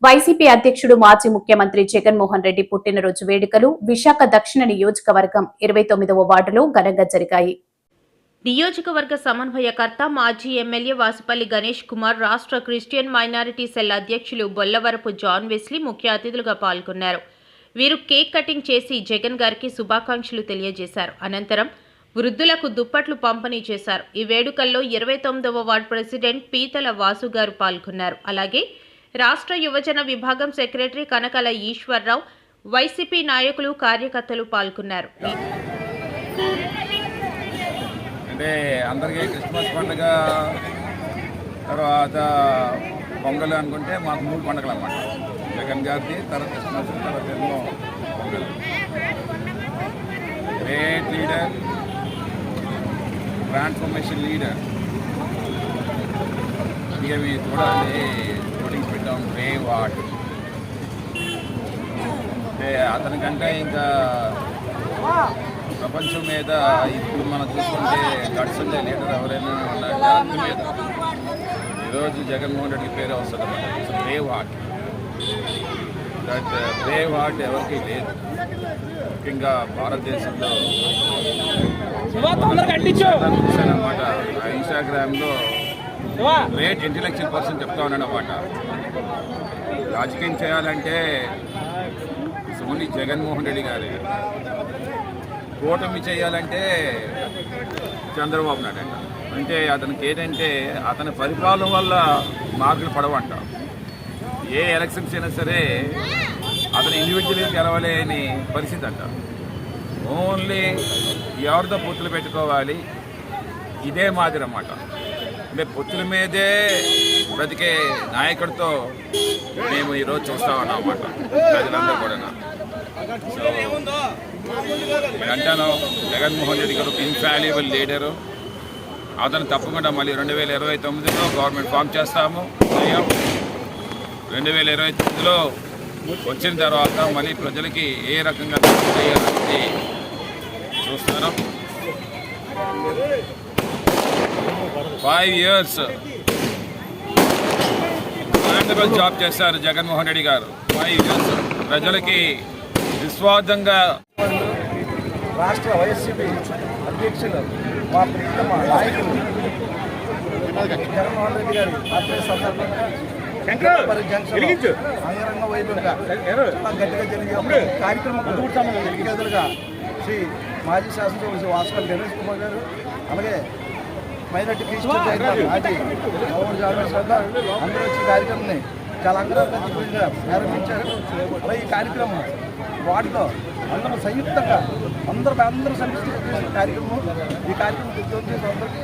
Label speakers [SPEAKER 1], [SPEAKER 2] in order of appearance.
[SPEAKER 1] YCP అధ్యక్షుడు మాజీ ముఖ్యమంత్రి జగన్మోహన్ రెడ్డి పుట్టినరోజు వేడుకలు విశాఖ దక్షిణ నియోజకవర్గం 29వ వార్డులో ఘనంగా జరిగాయి.
[SPEAKER 2] నియోజకవర్గ సమన్వయకర్త మాజీ ఎమ్మెల్యే వాసుపల్లి గణేష్ కుమార్, రాష్ట్ర క్రిస్టియన్ మైనారిటీ సెల్ అధ్యక్షులు బొల్లవరపు జాన్ వెస్లీ ముఖ్య అతిథులుగా పాల్గొన్నారు. వీరు కేక్ కటింగ్ చేసి జగన్ గారికి శుభాకాంక్షలు తెలియజేశారు. అనంతరం వృద్ధులకు దుప్పట్లు పంపిణీ చేశారు. ఈ వేడుకల్లో 29వ వార్డు ప్రెసిడెంట్ పీతల వాసు గారు పాల్గొన్నారు. అలాగే రాష్ట్ర యువజన విభాగం సెక్రటరీ కనకల ఈశ్వర్రావు, వైసీపీ నాయకులు, కార్యకర్తలు పాల్గొన్నారు.
[SPEAKER 3] అంటే అందరికీ క్రిస్మస్ పండుగ తర్వాత పొంగల్ అనుకుంటే మాకు 3 పండుగలు అన్నమాట. జగన్ గారిది, తర్వాత క్రిస్మస్, తర్వాత ఏమో pongal. Great leader, transformation leader. ఇక మీ చూడాలి ఓటింగ్ పెట్టాం బ్రేవ్ హార్ట్. అంటే అతనికంటే ఇంకా ప్రపంచం మీద ఇప్పుడు మనం చూసుకుంటే గట్స్ ఉండే లీడర్ ఎవరైనా ఉన్నారంటే అతని మీద ఈరోజు జగన్మోహన్ రెడ్డికి పేరు వస్తుంది అన్నమాట. Brave heart. That Brave heart ఎవరికి లేదు. ముఖ్యంగా భారతదేశంలో అన్నమాట. ఇన్స్టాగ్రామ్లో గ్రేట్ ఇంటెలెక్చువల్ పర్సన్ చెప్తా ఉన్నాడు అన్నమాట. రాజకీయం చేయాలంటే ఓన్లీ జగన్మోహన్ రెడ్డి గారే, కూటమి చేయాలంటే చంద్రబాబు నాయుడు అంట. అంటే అతనికి ఏంటంటే అతని పరిపాలన వల్ల మార్కులు పడవంట. ఏ ఎలక్షన్స్ అయినా సరే అతను ఇండివిజువల్గా గెలవాలి అని పరిస్థితి అంట. ఓన్లీ ఎవరితో పొత్తులు పెట్టుకోవాలి, ఇదే మాదిరి అన్నమాట. అంటే పొత్తుల మీదే బ్రతికే నాయకుడితో మేము ఈరోజు చూస్తా ఉన్నాం అన్నమాట. ప్రజలందరూ కూడా అంటాను జగన్మోహన్ రెడ్డి గారు ఒక ఇన్వాల్యుబుల్ లీడరు. అతను తప్పకుండా మళ్ళీ 2029లో గవర్నమెంట్ ఫామ్ చేస్తాము. 2029లో వచ్చిన తర్వాత మళ్ళీ ప్రజలకి ఏ రకంగా చేయాలని చూస్తున్నాం. 5 years వాండరబుల్ జాబ్ చేశారు జగన్మోహన్ రెడ్డి గారు. 5 years ప్రజలకి నిస్వార్థంగా.
[SPEAKER 4] రాష్ట్ర వైసీపీ అధ్యక్షులు మా ప్రియతమ నాయకులు జగన్మోహన్ రెడ్డి గారి ఆత్మీయ సందర్భంగా అంగరంగ వైభవంగా చాలా గట్టిగా జరిగే కార్యక్రమం ఎదురుగా శ్రీ మాజీ శాసనసభ్యులు వాసుపల్లి గణేష్ కుమార్ గారు, అలాగే మైనార్టీ క్రిస్టియన్ మాజీ అందరూ వచ్చి కార్యక్రమాన్ని చాలా అంగరంగంగా ప్రారంభించారు. అలాగే ఈ కార్యక్రమం వాటిలో అందరూ సంయుక్తంగా అందరూ సంయుక్తంగా చేసిన కార్యక్రమం. ఈ కార్యక్రమం అందరికీ